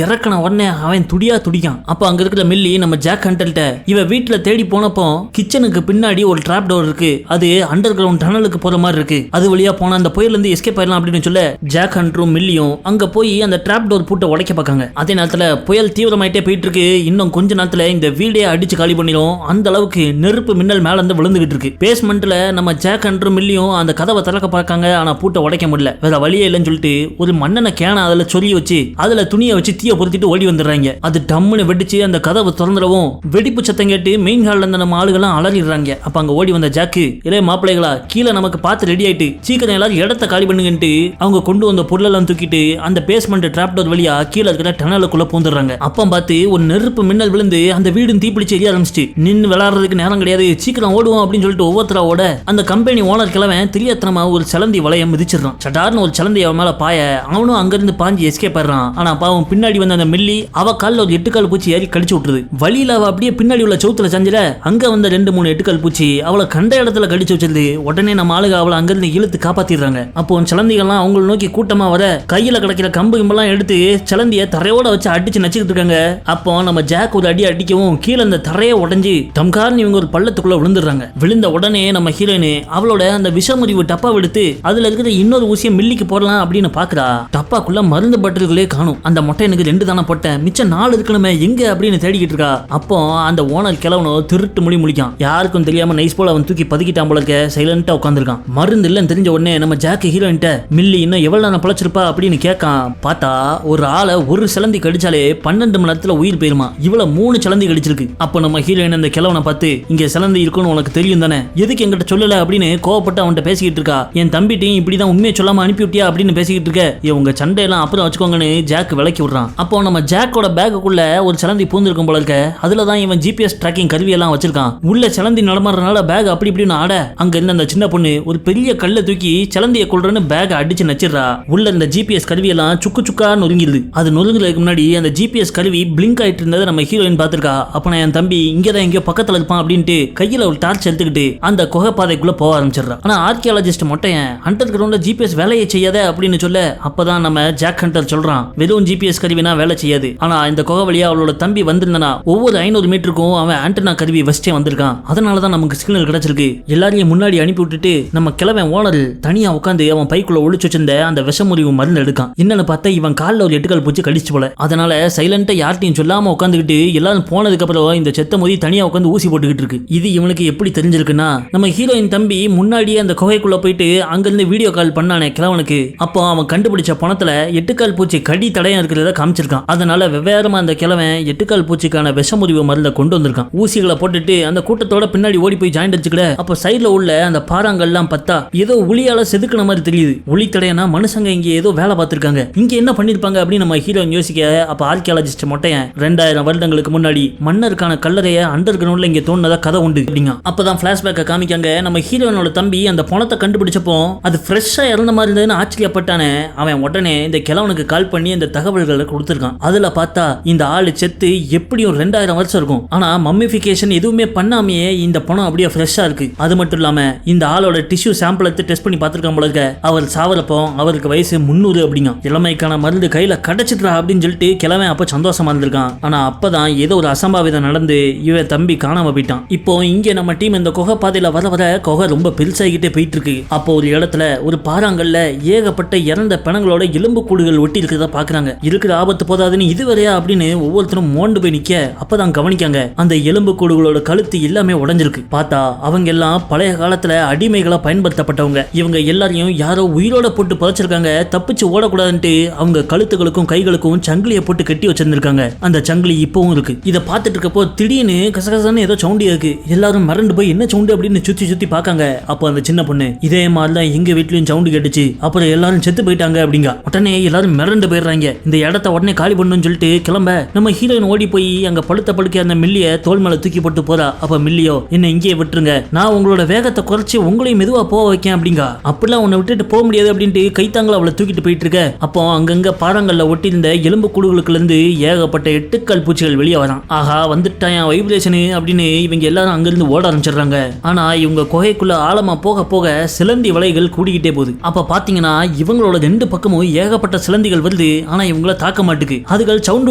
இறக்குன உடனே அவன் துடிக்கான். அப்ப அங்க இருக்கிற மில்லி நம்ம ஜாக் ஹண்டர்ட்ட இவ வீட்டுல தேடி போனப்போ கிச்சனுக்கு பின்னாடி ஒரு டிராப் டோர் இருக்கு, அது அண்டர் கிரவுண்ட் டனலுக்கு போற மாதிரி இருக்கு, அது வழியா போனா அந்த புயல்ல இருந்து எஸ்கேப் ஆயிடலாம் அப்படின்னு சொல்ல ஜாக் ஹண்டரும் மில்லியும் அங்க போய் அந்த டிராப் டோர் பூட்டை உடைக்க பார்க்காங்க. அதே நேரத்துல புயல் தீவிரமாயிட்டே போயிட்டு இருக்கு. இன்னும் கொஞ்ச நேரத்துல இந்த வீடே அடிச்சு காலி பண்ணிடும். அந்த அளவுக்கு நெருப்பு மின்னல் மேல இருந்து விழுந்துகிட்டு இருக்கு. பேஸ்மெண்ட்ல நம்ம ஜாக் ஹண்டரும் மில்லியும் அந்த கதவை திறக்க பார்க்காங்க. ஆனா பூட்டை உடைக்க முடியல. வேற வழியே இல்லைன்னு சொல்லிட்டு ஒரு மண்ணெண்ண கேன அதுல சொல்லி வச்சு அதுல துணியை வச்சு தீய பொருத்திட்டு ஓடி வந்துடுறாங்க. அது டம்முன்னு வெடிச்சு அந்த கதவை திறந்துடவும் வெடிப்பு சத்தம் கேட்டு மெயின் ஹால்ல இருந்த நம்ம ஆளுகெல்லாம் அலறிடுறாங்க. அப்ப அங்க ஓடி வந்த ஜாக்கு, இளைய மாப்பிள்ளைகளா கீழே நமக்கு பார்த்து ரெடி ஆயிட்டு இருக்கிற எல்லாரும் இடத்த காலி பண்ணுங்கன்ட்டு அவங்க கொண்டு வந்த பொருளெல்லாம் தூக்கிட்டு அந்த பேஸ்மெண்ட் டிராப் டோர் வழியா கீழே இருக்கிற டனலுக்குள்ள பூந்துடுறாங்க. அப்ப பார்த்து ஒரு நெருப்பு மின்னல் விழுந்து அந்த வீடும் தீப்பிடிச்சு எரிய ஆரம்பிச்சு. நின்று விளையாடுறதுக்கு நேரம் கிடையாது, சீக்கிரம் ஓடுவோம் அப்படின்னு சொல்லிட்டு ஒவ்வொருத்தர ஓட அந்த கம்பெனி ஓனர் கிழவன் தெரியாத்தனமா ஒரு சலந்தி வளையம் மிதிச்சிடறான். சட்டார்னு ஒரு சலந்தி அவன் மேல பாய அவனும் அங்கிருந்து பாஞ்சி எஸ்கேப் ஆயிடுறான். ஆனா பாவம் பின்னாடி வந்த அந்த மில்லி அவ காலில் ஒரு 8 கால் பூச்சி ஏறி கடிச்சு விட்டுருது. வழியில அவ அப்படியே பின்னாடி உள்ள சவுத்துல சஞ்சில அங்க வந்த 2-3 8 கால் பூச்சி அவளை கண்ட இடத்துல கடிச்சு வச்சிருது. உடனே நம்ம ஆளுக அவளை அங்கிருந்து இழுத்து காப்பாத்திடுறாங்க. அப்போ சலந்திகள்லாம் அவங்களை நோக்கி கூட்டமா வர கையில கிடைக்கிற கம்பு கிம்பெல்லாம் எடுத்து சலந்திய தரையோட வச்சு அடிச்சு நச்சுக்கிட்டு இருக்காங்க. அப்போ நம்ம ஜாக் ஒரு அடி அடிக்கவும் கீழே அந்த தரையை உடஞ்சி தம்கார்னு இவங்க ஒரு பள்ளத்துக்குள்ள விழுந்துடுறாங்க. விழுந்த உடனே நம்ம ஹீரோயின் அவளோட அந்த விஷமுறிவு டப்பா எடுத்து அதுல இருக்கிற இன்னொரு ஊசியை மில்லிக்கு போடலாம் அப்படின்னு பாக்குறா. டப்பாக்குள்ள மருந்து பாட்டில்களே காணும். அந்த மொட்டை எனக்கு 2 தானே போட்டேன், மிச்சம் 4 இருக்கணுமே எங்க அப்படின்னு தேடிக்கிட்டு இருக்கா. அப்போ அந்த ஓனர் கிழவனோ திருட்டு மொழி முழிக்கான். யாருக்கும் தெரியாம நைஸ் போல அவன் தூக்கி பதுக்கிட்டான் போல இருக்க. சைலண்டா உட்காந்துருக்கான். மருந்து இல்லன்னு தெரிஞ்ச உடனே நம்ம ஜாக் ஹீரோயின்ட்ட மில்லி இன்னும் எவ்வளவு நேரம் பழச்சிருப்பா அப்படின்னு கேட்கான். பார்த்தா ஒரு ஆளை ஒரு சிலந்தி கடிச்சாலே 12 மணி நேரத்துல உயிர் போயிருமா. இவ்வளவு 3 சிலந்தி கடிச்சிருக்கு. அப்போ நம்ம ஹீரோயின் அந்த கிழவனை பார்த்து இங்க சிலந்தி இருக்குன்னு உனக்கு தெரியும் தானே, எதுக்கு என்கிட்ட சொல்லல அப்படின்னு கோவப்பட்டு அவன்கிட்ட பேசிக்கிட்டு இருக்கா. என் தம்பிட்டையும் இப்படிதான் உண்மையை சொல்லாம அனுப்பி விட்டியா அப்படின்னு பேசிக்கிட்டு இருக்க. இவங்க சண்டையெல்லாம் அப்புறம் வச்சுக்கோங்கன்னு ஜாக் விளக்கி விடுறான். அப்போ நம்ம ஜாக்கோட பேக்குள்ள ஒரு சிலந்தி பூந்திருக்கும் போல இருக்க. அதுலதான் இவன் ஜிபிஎஸ் ட்ராக்கிங் கருவி எல்லாம் வச்சிருக்கான். உள்ள சிலந்தி நடமாடுறதுனால பேக் அப்படி இப்படின்னு ஆட அங்க இருந்த அந்த சின்ன பொண்ணு ஒரு பெரிய கல்லை தூக்கி சிலந்தியை கொள்றன்னு பேக் அடிச்சு நச்சிடுறா. உள்ள இந்த ஜிபிஎஸ் கருவி எல்லாம் சுக்கு சுக்கா நொறுங்கிடுது. அது நொறுங்குறதுக்கு முன்னாடி அந்த ஜிபிஎஸ் கருவி பிளிங்க் ஆயிட்டு இருந்ததை நம்ம ஹீரோயின் பாத்திருக்கா. அப்ப நான் என் தம்பி இங்கதான் எங்கேயோ பக்கத்துல இருப்பான் அப்படின்ட்டு கையில ஒரு டார்ச் எடுத்துக்கிட்டு அந்த குகை பாதைக்குள்ள போக ஆரம்பிச்சிடறா. ஆனா ஆர்கியாலஜிஸ்ட் மொட்டையன் ஹண்டர் கிரவுண்ட்ல ஜிபிஎஸ் வேலையை செய்யாத அப்படின்னு சொல்ல அப்பதான் நம்ம ஜாக் ஹண்டர் சொல்றான் வெறும் ஜிபிஎஸ் கருவினா வேலை செய்யாது. ஆனா இந்த குகை வழியா அவளோட தம்பி வந்திருந்தனா ஒவ்வொரு 500 மீட்டருக்கும் அவன் ஆண்டனா கருவி வச்சே வந்திருக்கான். அதனாலதான் நமக்கு சிக்னல் கிடைச்சிருக்கு. எல்லாரையும் முன்னாடி அனுப்பி விட்டுட்டு நம்ம கிழவன் ஓனர் தனியா உட்காந்து அவன் பைக்குள்ள ஒளிச்சு வச்சிருந்த அந்த விஷமுறிவு மருந்து எடுக்கான். என்னன்னு பார்த்தா இவன் காலில் ஒரு 8 கால் பூச்சி கடிச்சு போல. அதனால சைலண்டா யார்ட்டையும் சொல்லாம உட்காந்துக்கிட்டு எல்லாரும் போனதுக்கு அப்புறம் இந்த செத்த மொழி தனியா உட்காந்து ஊசி போட்டுக்கிட்டு இருக்கு. இது இவனுக்கு எப்படி தெரிஞ்சிருக்குன்னா நம்ம ஹீரோயின் தம்பி முன்னாடியே அந்த குகைக்குள்ள போயிட்டு அங்கிருந்து வீடியோ கால் பண்ணானே கிழவனுக்கு. அப்போ அவன் கண்டுபிடிச்ச பணத்துல 8 கால் பூச்சி கடி தடையம் இருக்கிறத காமிச்சிருக்கான். அதனால வெவ்வேறமா அந்த கிழவன் 8 கால் பூச்சிக்கான விஷமுறிவு மருந்தை கொண்டு வந்திருக்கான். ஊசிகளை போட்டுட்டு அந்த கூட்டத்தோட பின்னாடி ஓடி போய் ஜாயின் அடிச்சுக்கிட. அப்ப சைட்ல உள்ள அந்த பாறாங்கல்லாம் பார்த்தா ஏதோ உளியால செதுக்கின மாதிரி தெரியுது. உளி தடையனா மனுஷங்க இங்க ஏதோ வேலை பார்த்திருக்காங்க. இங்க என்ன பண்ணிருப்பாங்க அப்படின்னு நம்ம ஹீரோயின் யோசிக்க அப்ப ஆர்கியாலஜிஸ்ட் மொட்டையன் 2000 வருடங்களுக்கு முன்னாடி மன்னருக்கான கல்லறைய அண்டர் கிரவுண்ட்ல இங்க தோணுனதா கதை உண்டு அப்படிங்க. அப்பதான் பிளாஷ்பேக்க காமிக்காங்க. நம்ம ஹீரோயினோட தம்பி அந்த பணத்தை கண்டுபிடிச்சப்போ அது ஃப்ரெஷ்ஷா இறந்த மாதிரி இருந்ததுன்னு ஆச்சரியப்பட்டானே. அவன் உடனே இந்த கிழவனுக்கு கால் பண்ணி இந்த தகவல்களை கொடுத்திருக்கான். அதுல பார்த்தா இந்த ஆளு செத்து எப்படியும் 2000 வருஷம் இருக்கும். ஆனா மம்மிஃபிகேஷன் எதுவுமே பண்ணாமையே இந்த பணம் அப்படியே ஃப்ரெஷ்ஷா இருக்கு. அது மட்டும் இல்லாம இந்த ஆளோட டிஷ்யூ சாம்பிள் எடுத்து டெஸ்ட் பண்ணி பார்த்திருக்கான் போல இருக்க. அவர் சாவரப்போ அவருக்கு வயசு 300 அப்படிங்க. இளமைக்கான மருந்து கையில கிடைச்சிட்டா அப்படின்னு சொல்லிட்டு கிழவன் அப்ப சந்தோஷமா இருந்திருக்கான். ஆனா அப்பதான் ஏதோ ஒரு அசம்பாவிதம் நடந்து இவன் தம்பி காணாம போயிட்டான். இப்போ இங்க நம்ம டீம் இந்த குகை பாதையில வர வர குகை ரொம்ப பெருசாகிட்டே போயிட்டு இருக்கு. அப்போ ஒரு இடத்துல ஒரு பாறாங்கல்ல ஏகப்பட்ட இறந்த பிணங்களோட எலும்பு கூடுகள் ஒட்டி இருக்கிறத பாக்குறாங்க. இருக்கிற ஆபத்து போதாதுன்னு இதுவரையா அப்படின்னு ஒவ்வொருத்தரும் மோண்டு போய் நிக்க அப்பதான் கவனிக்காங்க அந்த எலும்பு கூடுகளோட கழுத்து எல்லாமே உடைஞ்சிருக்கு. பார்த்தா அவங்க எல்லாம் பழைய காலத்துல அடிமைகளா பயன்படுத்தப்பட்டவங்க. இவங்க எல்லாரையும் யாரோ உயிரோட போட்டு புதைச்சிருக்காங்க. தப்பிச்சு ஓடக்கூடாதுன்ட்டு அவங்க கழுத்துகளுக்கும் கைகளுக்கும் சங்கிலியை போட்டு கட்டி வச்சிருந்திருக்காங்க. அந்த சங்கிலி இப்பவும் இருக்கு. இதை பார்த்துட்டு இருக்கப்போ திடீர்னு கசகசன்னு ஏதோ சவுண்டி இருக்கு. எல்லாரும் மறந்து போய் என்ன சவுண்டு அப்படின்னு சுத்தி சுத்தி பாக்காங்க. அப்போ அந்த சின்ன பொண்ணு இதே மாதிரிதான் எங்க வீட்லயும் சவுண்டு கேட்டுச்சு, அப்புறம் எல்லாரும் செத்து போயிட்டாங்க அப்படிங்க. உடனே எல்லாரும் மிரண்டு போயிடுறாங்க. இந்த இடத்த உடனே காலி பண்ணணும்னு சொல்லிட்டு கிளம்ப நம்ம ஹீரோயின் ஓடி போய் அங்க பழுத்த பழுக்க அந்த மில்லிய தோல் மேல தூக்கி போட்டு போறா. அப்ப மில்லியோ என்ன இங்கே விட்டுருங்க, நான் உங்களோட வேகத்தை குறைச்சி உங்களையும் மெதுவா போக வைக்கேன் அப்படிங்க. அப்படிலாம் உன்னை விட்டுட்டு போக முடியாது அப்படின்ட்டு கைத்தாங்கள அவளை தூக்கிட்டு போயிட்டு இருக்க. அப்போ அங்கங்க பாறாங்கல்ல ஒட்டி இருந்த எலும்பு கூடுகளுக்குள்ள இருந்து ஏகப்பட்ட 8 கால் பூச்சிகள் வெளியே வரான். ஆஹா வந்துட்டான் வைப்ரேஷனு அப்படின்னு இவங்க எல்லாரும் அங்கிருந்து ஓட ஆரம்பிச்சிடுறாங்க. ஆனா இவங்க குகைக்குள்ள ஆழமா போக போக சிலந்தி வலைகள் கூடிக்கிட்டே போகுது. அப்ப பாத்தீங்கன்னா இவங்களோட 2 பக்கமும் ஏகப்பட்ட சிலந்திகள் வருது. ஆனா இவங்கள தாக்க மாட்டுக்கு. அதுகள் சவுண்ட்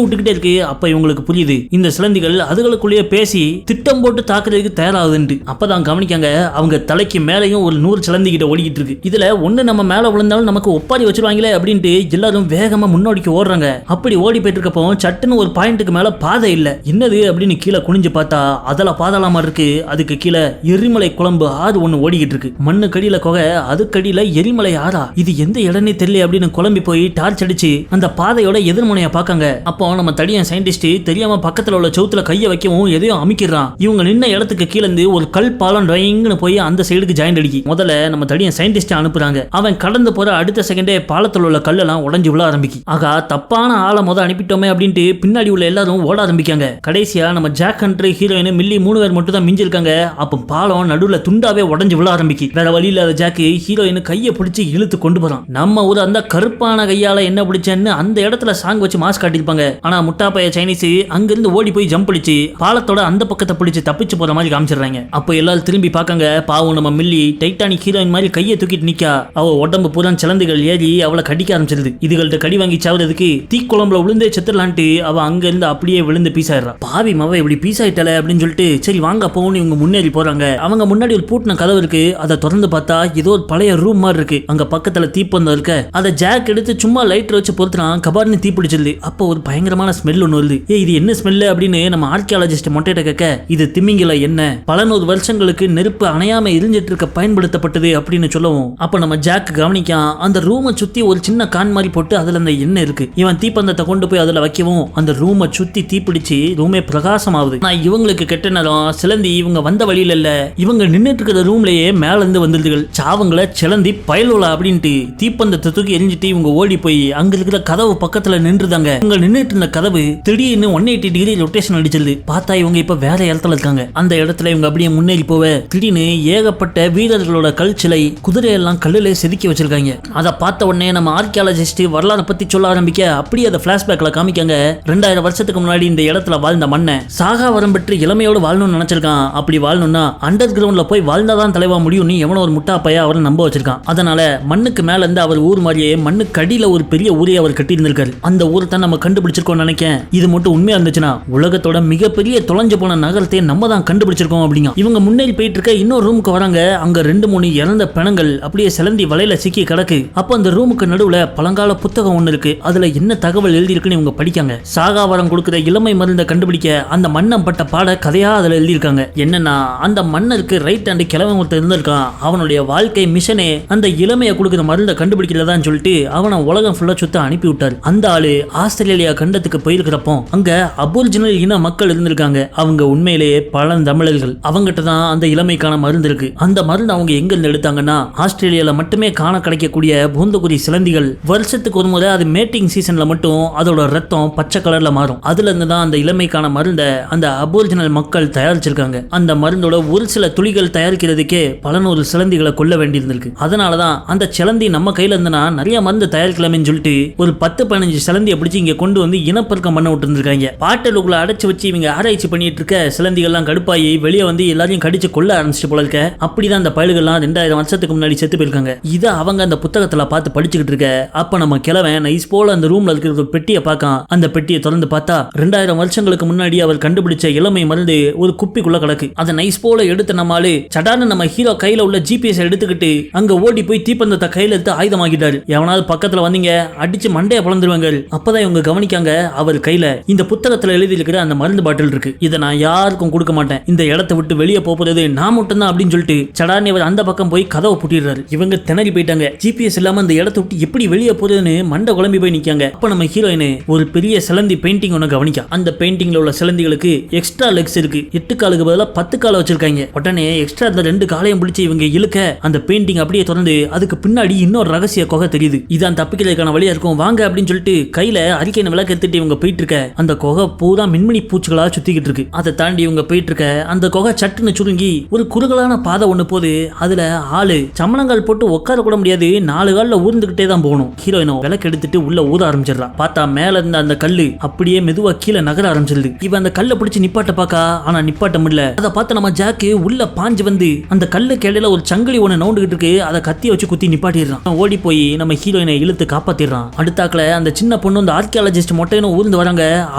விட்டுக்கிட்டே இருக்கு. அப்ப இவங்களுக்கு புரியுது இந்த சிலந்திகள் அதுகளுக்குள்ளேயே பேசி திட்டம் போட்டு தாக்குறதுக்கு தயாராகுதுன்ட்டு. அப்பதான் கவனிக்காங்க அவங்க தலைக்கு மேலையும் ஒரு 100 சிலந்தி கிட்ட ஓடிக்கிட்டு இருக்கு. இதுல ஒண்ணு நம்ம மேல விழுந்தாலும் நமக்கு ஒப்பாரி வச்சிருவாங்களே அப்படின்ட்டு எல்லாரும் வேகமா முன்னோடிக்கு ஓடுறாங்க. அப்படி ஓடி போயிட்டு இருக்கப்போ சட்டுன்னு ஒரு பாயிண்ட்டுக்கு மேல பாதை இல்ல. என்னது அப்படின்னு கீழே குனிஞ்சு பார்த்தா அதெல்லாம் பாதாளமா இருக்கு. அதுக்கு கீழே எரிமலை குழம்பு ஆறு ஒண்ணு ஓடிக்கிட்டு இருக்கு. மண்ணு கடியில குகை, அதுக்கடியில எரிமலை ஆறா. இது எந்த இடனே தெரியல அப்படின்னு குழம்பி போய் டார்ச் அடிச்சு அந்த பாதையோட எதிர்முனைய பாக்காங்க. அப்போ நம்ம தடியன் சயின்டிஸ்ட் தெரியாம பக்கத்துல உள்ள சவுத்துல கைய வைக்கவும் எதையும் அமைக்கிறான். இவங்க நின்ன இடத்துக்கு கீழே இருந்து ஒரு கல் பாலம் ட்ரைங்னு போய் அந்த சைடுக்கு ஜாயின் அடிக்கி. முதல்ல நம்ம தடியன் சயின்டிஸ்ட் அனுப்புறாங்க. அவன் கடந்து போற அடுத்த செகண்டே பாலத்தில் உள்ள கல்லெல்லாம் உடைஞ்சு விழ ஆரம்பிக்கும். ஆகா, தப்பான ஆளை அனுப்பிட்டோமே அப்படின்ட்டு பின்னாடி உள்ள எல்லாரும் ஓட ஆரம்பிக்காங்க. கடைசியா நம்ம ஜாக் ஹண்டர், ஹீரோயின், மில்லி 3 பேர் மட்டும் தான் மிஞ்சிருக்காங்க. அப்ப பாலம் நடுவுல துண்டாவே உடைஞ்சு விழ ஆரம்பிக்கும். வேற வழி இல்லாத ஜாக்கு ஹீரோயின் கையை பிடிச்சு இழுத்து கொண்டு போறான். நம்ம ஒரு அந்த கருப்பான கையால என்ன பிடிச்சேன்னு அந்த இடத்துல சாங் வச்சு மாஸ்க் காட்டிருப்பாங்க. ஆனா முட்டாப்பைய சைனீஸ் அங்கிருந்து ஓடி போய் ஜம்ப் பிடிச்சு பாலத்தோட அந்த பக்கத்தை பிடிச்சு தப்பிச்சு போற மாதிரி காமிச்சிடுறாங்க. அப்போ எல்லாரும் திரும்பி பார்க்காங்க. பாவம் நம்ம மில்லி டைட்டானிக் ஹீரோயின் மாதிரி கையை தூக்கிட்டு நிக்கா. அவ உடம்பு பூரா சிலந்துகள் ஏறி அவளை கடிக்க ஆரம்பிச்சிருது. இதுகள்ட்ட கடி வாங்கி சாவறதுக்கு தீக்குழம்புல விழுந்தே செத்துலான்ட்டு அவ அங்க இருந்து அப்படியே விழுந்து பீஸ் ஆயிடுறா. பாவி மவ இப்படி பீஸ் ஆயிட்டல அப்படின்னு சொல்லிட்டு சரி வாங்க போன்னு இவங்க முன்னேறி போறாங்க. அவங்க முன்னாடி ஒரு பூட்டின கதவு இருக்கு. அதை திறந்து பார்த்தா ஏதோ ஒரு பழைய ரூம் மாதிரி இருக்கு. அங்க பக்கத்துல தீப்பந்தம் இருக்க அதை ஜாக் எடுத்து சும்மா லைட்டர் வச்சு பொறுத்துறான். கபார்னு தீ பிடிச்சிருது. அப்போ ஒரு பயங்கரமான ஸ்மெல் ஒன்று வருது. இது என்ன ஸ்மெல் அப்படின்னு நம்ம ஆர்கியாலஜிஸ்ட் மொட்டையிட்ட கேட்க இது திமிங்கல என்ன பல 100 வருஷங்களுக்கு நெருப்பு அணையாம எரிஞ்சிட்டு இருக்க பயன்படுத்தப்பட்டது அப்படின்னு சொல்லவும் அப்ப நம்ம ஜாக் கவனிக்கான். அந்த ரூமை சுத்தி ஒரு சின்ன கான் மாதிரி போட்டு அதுல அந்த எண்ணெய் இருக்கு. இவன் தீப்பந்தத்தை கொண்டு போய் அதுல வைக்கவும் அந்த ரூமை சுத்தி தீப்பிடிச்சு ரூமே பிரகாசமாகுது. நான் இவங்களுக்கு கெட்ட நேரம் சிலந்தி இவங்க வந்த வழியில இல்ல, இவங்க நின்றுட்டு இருக்கிற ரூம்லயே மேல இருந்து வந்துருதுகள். சாவங்களை சிலந்தி பயலுலா அப்படின்ட்டு தீப்பந்தத்தை தூக்கி எரிஞ்சிட்டு இவங்க ஓடி போய் அங்க இருக்கிற கதவு பக்கத்துல நின்றுதாங்க. இவங்க நின்றுட்டு இருந்த கதவு திடீர்னு 180 டிகிரி ரொட்டேஷன் அடிச்சிருது. பார்த்தா இவங்க இப்ப வேற இடத்துல இருக்காங்க. அந்த இடத்துல இவங்க அப்படியே முன்னேறி போவ திடீர்னு ஏகப்பட்ட வீரர்களோட கல் சிலை குதிரையெல்லாம் கல்லுல செதுக்கி வச்சிருக்காங்க. அதை பார்த்த உடனே நம்ம ஆர்கியாலஜிஸ்ட் வரலாறு பத்தி சொல்ல ஆரம்பிக்க அப்படியே அதை பிளாஷ்பேக்ல காமிக்காங்க. 2000 வருஷத்துக்கு முன்னாடி இந்த இடத்துல வாழ்ந்த மண்ணை சாகா வரம் பெற்று இளமையோடு வாழணும்னு நினைச்சிருக்கான். அப்படி வாழணும்னா அண்டர் கிரவுண்ட்ல போய் வாழ்ந்தாதான் தலைவா முடியும்னு எவனோ ஒரு முட்டாப்பையா அவரை நம்ப வச்சிருக்கான். அதனால மண்ணுக்கு மேல இருந்து அவர் ஊர் மாதிரியே மண்ணுக்கு அடியில ஒரு பெரிய ஊரே அவர் கட்டி இருந்திருக்காரு. அந்த ஊரை தான் நம்ம கண்டுபிடிச்சிருக்கோம் நினைக்கிறேன். இது மட்டும் உண்மையா இருந்துச்சுன்னா உலகத்தோட மிகப்பெரிய தொலைஞ்சு போன நகரத்தை நம்ம தான் கண்டுபிடிச்சிருக்கோம் அப்படிங்க. இவங்க முன்னேறி போயிட்டு இருக்க இன்னொரு ரூமுக்கு வராங்க. அங்க 2-3 இறந்த பிணங்கள் அப்படியே சிலந்தி வலையில சிக்கி கிடக்கு. அப்ப அந்த ரூமுக்கு நடுவுல பழங்கால புத்தகம் ஒண்ணு இருக்கு. அதுல என்ன தகவல் எழுதி இருக்குன்னு இவங்க படிக்காங்க. சாகாவரம் கொடுக்கிற இளமை மருந்தை கண்டுபிடிக்க அந்த மண்ணம் பட்ட பாட கதையா அதுல எழுதியிருக்காங்க. என்னன்னா அந்த மன்னருக்கு ரைட் ஹேண்ட் கிழமை ஒருத்தர் இருந்திருக்கான். அவனுடைய வாழ்க்கை மிஷனே அந்த இளமையை கொடுக்கிற மருந்தை கண்டுபிடிக்கிறதான்னு சொல்லிட்டு அவனை உலகம் ஃபுல்லா சுத்த அனுப்பி விட்டாரு. அந்த ஆளு ஆஸ்திரேலியா கண்டத்துக்கு போயிருக்கிறப்போ அங்க அபோரிஜினல் இன மக்கள் இருந்திருக்காங்க. அவங்க உண்மையிலேயே பழந்தமிழர்கள். அவங்ககிட்ட தான் அந்த இளமைக்கான மருந்து இருக்கு. அந்த மருந்து அவங்க எங்க இருந்து எடுத்தாங்கன்னா ஆஸ்திரேலியால மட்டுமே காண கிடைக்கக்கூடிய பூந்தகுடி சிலந்திகள் வருஷத்துக்கு ஒரு முறை அது மேட்டிங் சீசன்ல மட்டும் அதோட ரத்தம் பச்சை கலர்ல மாறும். அதுல இருந்து தான் அந்த இளமைக்கான மருந்தை அந்த அபோரிஜினல் மக்கள் தயாரிச்சிருக்காங்க. அந்த மருந்தோட ஒரு சில துளிகள் தயாரிக்கிறதுக்கே பல 100 சிலந்திகளை கொல்ல வேண்டியிருந்திருக்கு. அதனாலதான் அந்த சிலந்தி நம்ம கையில இருந்தனா நிறைய மருந்து தயாரிக்கலாம்னு சொல்லிட்டு ஒரு 10-15 சிலந்தியை பிடிச்சி இங்க கொண்டு வந்து இனப்பெருக்கம் பண்ண விட்டு இருந்திருக்காங்க. பாட்டலுக்குள்ள அடைச்சு வச்சு இவங்க ஆராய்ச்சி பண்ணிட்டு இருக்க சிலந்திகள்லாம் கடுப்பாயி வெளியே வந்து எல்லாரையும் கடிச்சு கொல்ல ஆரம்பிச்சு போல இருக்க. அப்படிதான் அந்த பயல்கள்லாம் 2000 வருஷத்துக்கு முன்னாடி செத்து போயிருக்காங்க. இதை அவங்க அந்த புத்தகத்துல பார்த்து படிச்சுக்கிட்டு இருக்க அப்ப நம்ம கிழவன் நைஸ் போல அந்த ரூம்ல இருக்கிற ஒரு பெட்டியை பார்க்கான். அந்த பெட்டியை திறந்து பார்த்தா 2000 வருஷங்களுக்கு முன்னாடி அவர் கண்டுபிடிச்ச இளமை மருந்து ஒரு குப்பிக்குள்ள கிடக்கு. அதை நைஸ் போல எடுத்த நம்மாலு சடான்னு நம்ம ஹீரோ கையில உள்ள ஜிபிஎஸ் எடுத்துக்கிட்டு அங்க ஓடி போய் தீப்பந்தத்தை கையில எடுத்து ஆயுதமாக்கிட்டாரு. எவனாவது பக்கத்துல வந்தீங்க அடிச்சு மண்டைய பிளந்துருவாங்க. அப்பதான் இவங்க கவனிக்காங்க அவர் கையில இந்த புத்தகத்துல எழுதி இருக்கிற அந்த மருந்து பாட்டில் இருக்கு. இதை நான் யாருக்கும் கொடுக்க மாட்டேன். இந்த இடத்தை விட்டு வெளியே போறது நான் மட்டும் தான் அப்படின்னு சொல்லிட்டு சடான்னு அவர் அந்த பக்கம் போய் கதவை பூட்டிடுறாரு. இவங்க திணறி போயிட்டாங்க. ஜிபிஎஸ் இல்லாம அந்த இடத்தை விட்டு எப்படி வெளியே போறதுன்னு மண்டை குழம்பி போய் நிக்காங்க. அப்ப நம்ம ஹீரோயின் ஒரு பெரிய சிலந்தி பெயிண்டிங் ஒன்னு கவனிக்கா. அந்த பெயிண்டிங்ல உள்ள சிலந்திகளுக்கு எக்ஸ்ட்ரா லெக்ஸ் இருக்கு. 8 காலுக்கு பதிலா 10 கால வச்சிருக்காங்க. உடனே எக்ஸ்ட்ரா அந்த 2 காலையும் பிடிச்சி இவங்க இழுக்க அந்த பெயிண்டிங் அப்படியே திறந்து அதுக்கு பின்னாடி இன்னொரு ரகசிய குகை தெரியுது. இதான் தப்பிக்கிறதுக்கான வழியா இருக்கும் வாங்க அப்படின்னு சொல்லிட்டு கையில அரிக்கையின் விளக்கு எடுத்துட்டு இவங்க போயிட்டு இருக்க அந்த குகை பூரா மின்மினி பூச்சிகளா சுத்திக்கிட்டு இருக்கு. அதை தாண்டி இவங்க போயிட்டு இருக்க அந்த குகை சட்டுன்னு சுருங்கி ஒரு குறுகலான பாதை ஒண்ணு போது அதுல ஆளு சமணங்கால் போட்டு உட்கார கூட முடியாது. 4 கால்ல ஊர்ந்துகிட்டே தான் போகணும். ஹீரோயினோ விளக்கு எடுத்துட்டு உள்ள ஊத ஆரம்பிச்சிடறா. பார்த்தா மேல இருந்த அந்த கல்லு அப்படியே மெதுவா கீழே நகர ஆரம்பிச்சிருது. இவன் அந்த கல்லை பிடிச்சு நிப்பாட்ட பாக்கா ஆனா நிப்பாட்ட முடியல. அதை பார்த்து நம்ம ஜாக்கு உள்ள பாஞ்சு வந்து அந்த கல்லுக்கு இடையில ஒரு சங்கிலி ஒண்ணு நோண்டுகிட்டு இருக்கு. அதை கத்தி வச்சு குத்தி நிப்பாட்டிடுறான். ஓடி போய் நம்ம ஹீரோயினை இழுத்து காப்பாத்திடுறான். அடுத்தாக்குல அந்த சின்ன பொண்ணு அந்த ஆர்கியாலஜிஸ்ட் மொட்டையும் ஊர்ந்து வராங்க.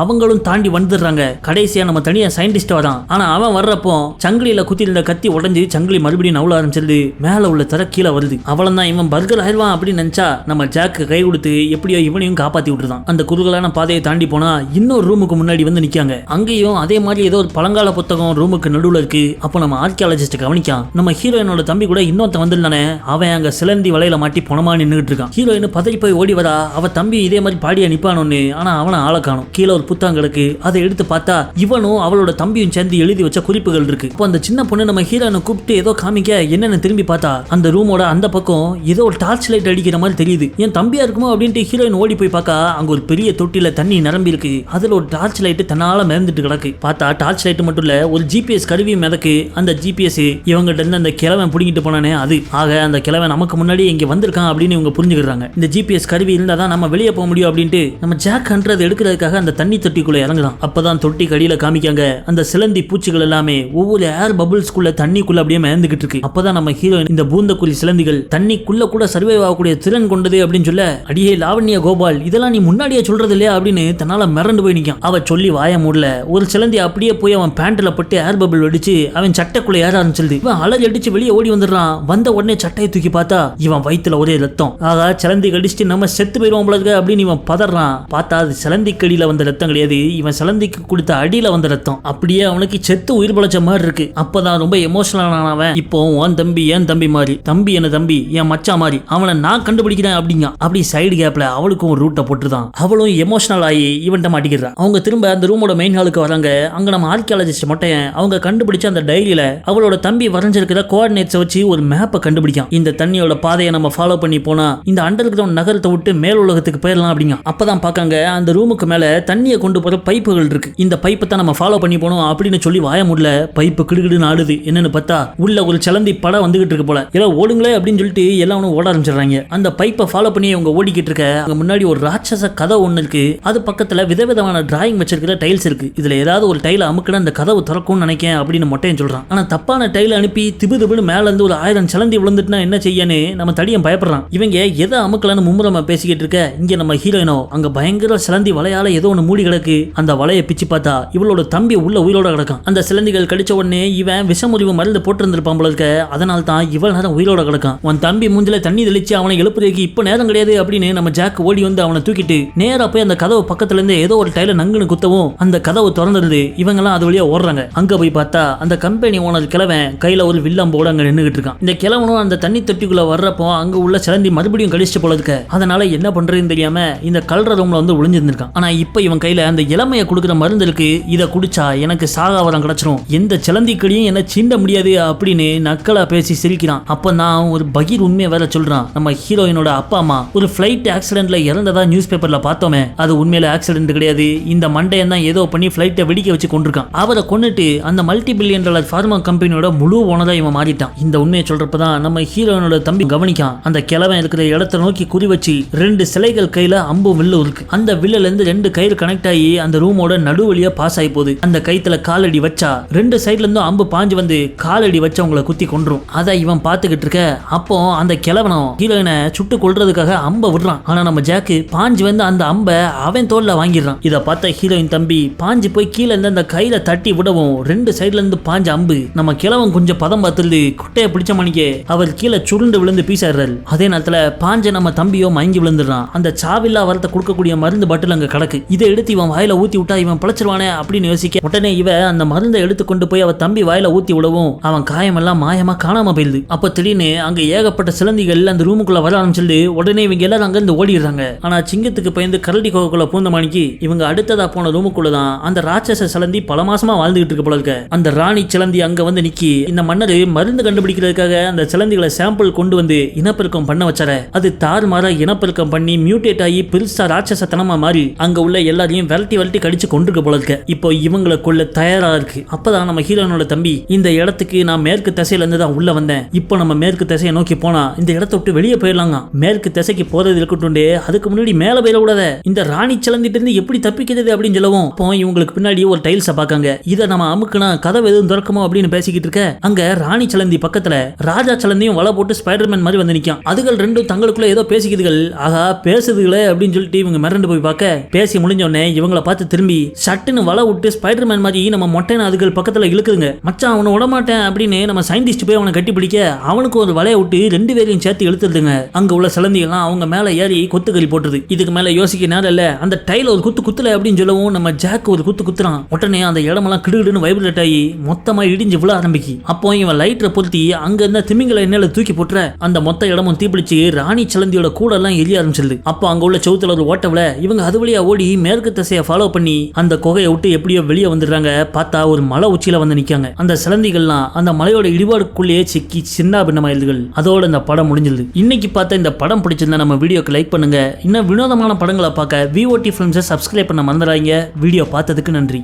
அவங்களும் தாண்டி வந்துடுறாங்க. கடைசியா நம்ம தனியா சயின்டிஸ்ட் வரான். ஆனா அவன் வர்றப்போ சங்கிலியில குத்தி இருந்த கத்தி உடஞ்சி சங்கிலி மறுபடியும் நவுல ஆரம்பிச்சிருது. மேல உள்ள தர கீழே வருது. அவளதான் இவன் பர்கர் ஆயிடுவான் அப்படின்னு நினைச்சா நம்ம ஜாக்கு கை கொடுத்து எப்படியோ இவனையும் காப்பாத்தி விட்டுருதான். அந்த குறுகலான பாதையை தாண்டி போனா இன்னொரு ரூமுக்கு முன்னாடி வந்து நிக்காங்க. அங்கேயும் அதே மாதிரி ஏதோ ஒரு பழங்கால புத்தகம் ரூமுக்கு நடுவுல இருக்கு. அப்போ நம்ம ஆர்கியாலஜிஸ்ட் கவனிக்கான். நம்ம ஹீரோயினோட தம்பி கூட இன்னொருத்த வந்திருந்தானே அவன் அங்க சிலந்தி வலையில மாட்டி பொணமா நின்னுட்டு இருக்கான். ஹீரோயின் பதறி போய் ஓடி வரா. அவ தம்பி இதே மாதிரி பாடியா நிப்பானு. ஆனா அவனை ஆள காணும். கீழே ஒரு புத்தகம் கிடக்கு. அதை எடுத்து பார்த்தா இவனும் அவளோட தம்பியும் சேர்ந்து எழுதி வச்ச குறிப்புகள் இருக்கு. இப்போ அந்த சின்ன பொண்ணு நம்ம ஹீரோயினை கூப்பிட்டு ஏதோ காமிக்க என்னன்னு திரும்பி பார்த்தா அந்த ரூமோட அந்த பக்கம் ஏதோ ஒரு டார்ச் லைட் அடிக்கிற மாதிரி தெரியுது. என் தம்பியா இருக்குமோ அப்படின்ட்டு ஹீரோயின் ஓடி போய் பார்க்க அங்க ஒரு பெரிய தொட்டில தண்ணி நிரம்பி இருக்கு. அதுல ஒரு டார்ச் லைட் தன்னால மிதந்துட்டு கிடக்கு. பார்த்தா டார்ச் லைட் மட்டும் இல்ல, ஒரு ஜிபிஎஸ் கருவி மிதக்கு. அந்த ஜிபிஎஸ் இவங்கிட்ட இருந்து அந்த கிழவன் பிடிங்கிட்டு போனானே அது. ஆக அந்த கிழவன் நமக்கு முன்னாடி இங்க வந்திருக்கான் அப்படின்னு இவங்க புரிஞ்சுக்கிறாங்க. இந்த ஜிபிஎஸ் கருவி இருந்தாதான் நம்ம வெளியே போக முடியும் அப்படின்ட்டு நம்ம ஜாக் ஹண்டர் எடுக்கிறதுக்காக அந்த தண்ணி தொட்டிக்குள்ள இறங்குறான். அப்பதான் தொட்டி கடியில காமிக்காங்க அந்த சிலந்தி பூச்சிகள் எல்லாமே ஒவ்வொரு ஏர் பபிள்ஸ்குள்ள தண்ணிக்குள்ள அப்படியே மிதந்துகிட்டு இருக்கு. அப்பதான் நம்ம ஹீரோயின் இந்த பூந்தக்குழி சிலந்திகள் தண்ணிக்குள்ள கூட சர்வைவ் ஆகக்கூடிய திறன் கொண்டது அப்படின்னு சொல்ல, அடியே லாவண்யா கோபால், இதெல்லாம் நீ முன்னாடியே சொல்றது இல்லையா அப்படின்னு தன்னால மிரண்டு போய் நிற்கான். அவ சொல்லி வாய மூடல. ஒரு சிலந்தி அப்படியே போய் அவன் பேண்ட்ல பட்டு ஏர் பபிள் வெடிச்சு அவன் சட்டைக்குள்ள ஏற ஆரம்பிச்சிருது. இவன் அலறி அடிச்சு வெளியே ஓடி வந்துடுறான். வந்த உடனே சட்டையை தூக்கி பார்த்தா இவன் வயிற்றுல ஒரே ரத்தம். ஆகா, சிலந்தி கடிச்சிட்டு நம்ம செத்து போயிடுவோம் போல இருக்கு அப்படின்னு இவன் பதறான். பார்த்தா அது சிலந்தி கடியில வந்த ரத்தம் கிடையாது, இவன் சிலந்திக்கு கொடுத்த அடியில வந்த ரத்தம். அப்படியே அவனுக்கு செத்து உயிர் பழச்ச மாதிரி இருக்கு. அப்பதான் ரொம்ப எமோஷனல் ஆனவன், இப்போ உன் தம்பி என் தம்பி மாதிரி, தம்பி என்ன தம்பி என் மச்சா மாதிரி, அவனை நான் கண்டுபிடிக்கிறேன் அப்படிங்க. அப்படி சைடு கேப்ல அவளுக்கும் ஒரு ரூட்டை போட்டுதான். அவளும் எமோஷனல் ஆகி இவன்ட்ட மாட்டிக்கிறான். அவங்க திரும்ப அந்த ரூமோட மெயின் ஹாலுக்கு வராங்க. அங்க நம்ம ஆர்கியாலஜிஸ்ட் மொட்டையன் அவங்க கண்டுபிடிச்ச அந்த டைரியில அவளோட தம்பி வரைஞ்சிருக்கிற கோஆர்டினேட்ஸ் வச்சு ஒரு மேப்பை கண்டுபிடிக்கான். இந்த தண்ணியோட பாதையை நம்ம ஃபாலோ பண்ணி போனா இந்த அண்டர் கிரவுண்ட் நகரத்தை விட்டு மேல் உலகத்துக்கு போயிடலாம் அப்படிங்க. அப்பதான் பாக்காங்க அந்த ரூமுக்கு மேல தண்ணியை கொண்டு போற பைப்புகள் இருக்கு. இந்த பைப்பை தான் நம்ம ஃபாலோ பண்ணி போனோம் அப்படின்னு சொல்லி வாய முடியல. பைப்பு கிடுகிடுன்னு ஆடுது. என்னன்னு பார்த்தா உள்ள ஒரு சிலந்தி படம் வந்துகிட்டு இருக்கு போல. ஏதோ ஓடுங்களே அப்படின்னு சொல்லிட்டு எல்லாரும் ஓட ஆரம்பிச்சிடுறாங்க. அந்த பைப்பை ஃபாலோ பண்ணி அவங்க ஓடிக்கிட்டு இருக்க அங்க முன்னாடி ஒரு ராட்சச கதை ஒண்ணு இருக்கு. அது பக்கத்துல விதவிதமான டிராயிங் வச்சிருக்கிற டைல்ஸ் இருக்கு. இதுல ஏதாவது ஒரு டைல அமுக்கினா அந்த கதவு திறக்கும்னு நினைக்கிறேன் அப்படின்னு மொட்டையன் சொல்றான். ஆனா தப்பான டைல அனுப்பி திபு திபுன்னு மேல இருந்து ஒரு 1000 சிலந்தி விழுந்துட்டுனா என்ன செய்யன்னு நம்ம தடியன் பயப்படுறான். இவங்க எதை அமுக்கலான்னு மும்முரமா பேசிக்கிட்டு இருக்க இங்க நம்ம ஹீரோயினோ அங்க பயங்கர சிலந்தி வலையால ஏதோ ஒன்று மூடி கிடக்கு. அந்த வலையை பிச்சு பார்த்தா இவளோட தம்பி உள்ள உயிரோட கிடக்கும். அந்த சிலந்திகள் கடிச்ச உடனே இவன் விஷமுறிவு மருந்து போட்டிருந்திருப்பான் போல இருக்க. அதனால தான் இவள் நேரம் உயிரோட கிடக்கும். உன் தம்பி மூஞ்சில தண்ணி தெளிச்சு அவனை எழுப்புறதுக்கு இப்ப நேரம் கிடையாது அப்படின்னு நம்ம ஜாக் ஓடி வந்து அவனை தூக்கிட்டு நேரா போய் அந்த கதவு பக்கத்துல இருந்து ஏதோ ஒரு டைல நங்குன்னு குத்தவும் அந்த கதவு திறந்துருது. இவங்க எல்லாம் அது வழியா ஓடுறாங்க. அங்க போய் பார்த்தா அந்த கம்பெனி ஓனர் கிழவன் கையில ஒரு வில்லம்போட அங்க நின்னுகிட்டு இருக்கான். இந்த கிழவனும் அந்த தண்ணி தொட்டிக்குள்ள வர்றப்போ அங்க உள்ள சிலந்தி மறுபடியும் கடிச்சு போல இருக்க. அதனால என்ன பண்றதுன்னு தெரியாம இந்த கல்ற ரூம்ல வந்து ஒளிஞ்சிருந்திருக்கான். ஆனா இப்ப இவன் கையில அந்த இளமையை கொடுக்குற மருந்து இருக்கு. இதை குடிச்சா எனக்கு சாகாவரம் கிடைச்சிரும், எந்த சிலந்தி கடியும் என்ன சீண்ட முடியாது அப்படின்னு நக்கலா பேசி சிரிக்கிறான். அப்ப நான் ஒரு பகீர் உண்மையை வேற சொல்றான். நம்ம ஹீரோயினோட அப்பா அம்மா ஒரு பிளைட் ஆக்சிடென்ட்ல இறந்ததா நியூஸ் பேப்பர்ல பார்த்தோமே, அது உண்மையில ஆக்சிடென்ட் கிடையாது. இந்த மண்டையன் தான் ஏதோ பண்ணி பிளைட்டை வெடிக்க வச்சு கொண்டிருக்கான். அவரை கொண்டுட்டு அந்த மல்டி பில்லியன் டாலர் ஃபார்மா கம்பெனியோட முழு ஓனரா இவன் மாறிட்டான். இந்த உண்மையை சொல்றப்பதான் நம்ம ஹீரோயினோட தம்பி கவனிக்கான். அந்த கிழவன் இருக்கிற இடத்தை நோக்கி குறி வச்சு 2 சிலைகள் கையில அம்பு வில்லு இருக்கு. அந்த வில்லுல இருந்து 2 கயிறு கனெக்ட் ஆகி அந்த ரூமோட நடுவழியா பாஸ் ஆகி போகுது. அந்த கைத்துல காலடி வச்சா 2 சைட்ல இருந்தும் அம்பு பாஞ்சு வந்து காலடி வச்சு அவங்களை குத்தி கொன்றும். அதை இவன் பாத்துக்கிட்டு இருக்க அப்போ அந்த கிழவனும் ஹீரோயினை சுட்டு கொள்றதுக்காக அம்பை விடுறான். ஆனா நம்ம ஜாக்கு பாஞ்சு வந்து அந்த அம்பை அவன் தோல்ல வாங்கிடுறான். இதை பார்த்த ஹீரோயின் தம்பி பாஞ்சு போய் கீழே இருந்து அந்த கையில தட்டி விடவும் 2 சைட்ல இருந்து பாஞ்ச அம்பு நம்ம கிழவன் கொஞ்சம் பதம் பார்த்துருது. குட்டையை பிடிச்ச மணிக்கே அவர் கீழே சுருண்டு விழுந்து பீசாடுறாரு. அதே நேரத்துல பாஞ்ச நம்ம தம்பியோ மயங்கி விழுந்துடுறான். அந்த சாவில்லா வரத்தை கொடுக்கக்கூடிய மருந்து பாட்டில் அங்க கிடக்கு. இதை எடுத்து இவன் வாயில ஊத்தி விட்டா இவன் பிழைச்சிருவானே அப்படின்னு யோசிக்க உடனே இவ அந்த மருந்தை எடுத்து கொண்டு போய் அவ தம்பி வாயில ஊத்தி விடவும் அவன் காயமெல்லாம் மாயமா காணாம போயிருது. அப்ப திடீர்னு அங்க ஏகப்பட்ட சிலந்திகள் அந்த ரூமுக்குள்ள வர ஆரம்பிச்சிருது. உடனே இவங்க எல்லாரும் அங்க இருந்து ஓடிடுறாங்க. ஆனா சிங்கத்துக்கு பயந்து கரடி கோகுக்குள்ள பூந்த மணிக்கு இவங்க அடுத்ததா போன ரூமுக்குள்ளதான் அந்த ராட்சச சிலந்தி பல மாசமா வாழ்ந்துகிட்டு இருக்க போல இருக்க. அந்த ராணி சிலந்தி அங்க வந்து நிக்கி இந்த மன்னர் மருந்து கண்டுபிடிக்கிறதுக்காக அந்த சிலந்திகளை சாம்பிள் கொண்டு வந்து இனப்பெருக்கம் பண்ண வச்சார. அது தாறுமாறா இனப்பெருக்கம் பண்ணி மியூட்டேட் ஆகி பெருசா ராட்சசத்தனமா மாறி அங்க உள்ள எல்லாரையும் விரட்டி கடிச்சு கொண்டிருக்க போல இருக்க. இப்போ இவங்களை கொள்ள தயாரா இருக்கு. அப்பதான் நம்ம ஹீரோனோட தம்பி இந்த இடத்துக்கு நான் மேற்கு திசையில இருந்து தான் உள்ள வந்தேன். இப்போ நம்ம மேற்கு திசையை நோக்கி போனா இந்த இடத்தை விட்டு வெளியே போயிடலாங்க. மேற்கு திசைக்கு போறது இருக்கட்டும், அதுக்கு முன்னாடி மேல போயிடக்கூடாத. இந்த ராணி சிலந்திட்டு இருந்து எப்படி தப்பிக்கிறது அப்படின்னு சொல்லவும் அப்போ இவங்களுக்கு பின்னாடி ஒரு டைல்ஸை பார்க்காங்க. இதை நம்ம அமுக்குனா கதவு எதுவும் திறக்குமோ அப்படின்னு பேசிக்கிட்டு இருக்க அங்க ராணி சிலந்தி பக்கத்துல ராஜா சிலந்தியும் வலை போட்டு ஸ்பைடர்மேன் மாதிரி வந்து நிற்கும். அதுகள் ரெண்டும் தங்களுக்குள்ள ஏதோ பேசிக்குதுகள். ஆகா பேசுதுகளே அப்படின்னு சொல்லிட்டு இவங்க மிரண்டு போய் பார்க்க பேசி முடிஞ்சோடனே இவங்களை பார்த்து திரும்பி சட்டுன்னு வலை விட்டு ஸ்பைடர்மேன் மாதிரி நம்ம மொட்டைன அதுகள் பக்கத்துல இழுக்குதுங்க. மச்சான் அவனை விடமாட்டேன் அப்படின்னு நம்ம சயின்டிஸ்ட் போய் அவனை கட்டி பிடிக்க அவனுக்கு ஒரு வலையை விட்டு 2 பேரையும் சேர்த்து இழுத்துடுதுங்க. அங்க உள்ள சிலந்திகள்லாம் அவங்க மேல ஏறி கொத்துக்கறி போட்டுது. இதுக்கு மேல யோசிக்க நேரம் இல்ல. அந்த டைல ஒரு குத்துல அப்படின்னு சொல்லவும் நம்ம ஜாக் ஒரு குத்துறான். உடனே அந்த இடமெல்லாம் கிடுகிடுன்னு வைப்ரேட் ஆகி மொத்தமா இடிஞ்சு விழ ஆரம்பிக்கு. அப்போ இவன் லைட்டரை பொருத்தி அங்க இருந்த திமிங்கல எண்ணெயில தூக்கி போட்டுற அந்த மொத்த இடமும் தீப்பிடிச்சு ராணி சிலந்தியோட கூட எல்லாம் எரிய ஆரம்பிச்சிருது. அப்போ அங்க உள்ள செவுத்துல ஒரு ஓட்டவுல இவங்க அது வழியா ஓடி மேற்கு திசையை ஃபாலோ பண்ணி அந்த குகையை விட்டு எப்படியோ வெளியே வந்துடுறாங்க. பார்த்தா ஒரு மலை உச்சியில வந்து நிக்காங்க. அந்த சிலந்திகள்லாம் அந்த மலையோட இடிபாடுக்குள்ளேயே சிக்கி சின்ன சின்னாபின்னமாயிருதுகள். அதோட இந்த படம் முடிஞ்சது. இன்னைக்கு பார்த்த இந்த படம் பிடிச்சிருந்தா நம்ம வீடியோக்கு லைக் பண்ணுங்க. இன்னும் வினோதமான படங்களை பார்க்க VOT Films சப்ஸ்கிரைப் பண்ண மறந்துடாதீங்க. வீடியோ பார்த்ததுக்கு நன்றி.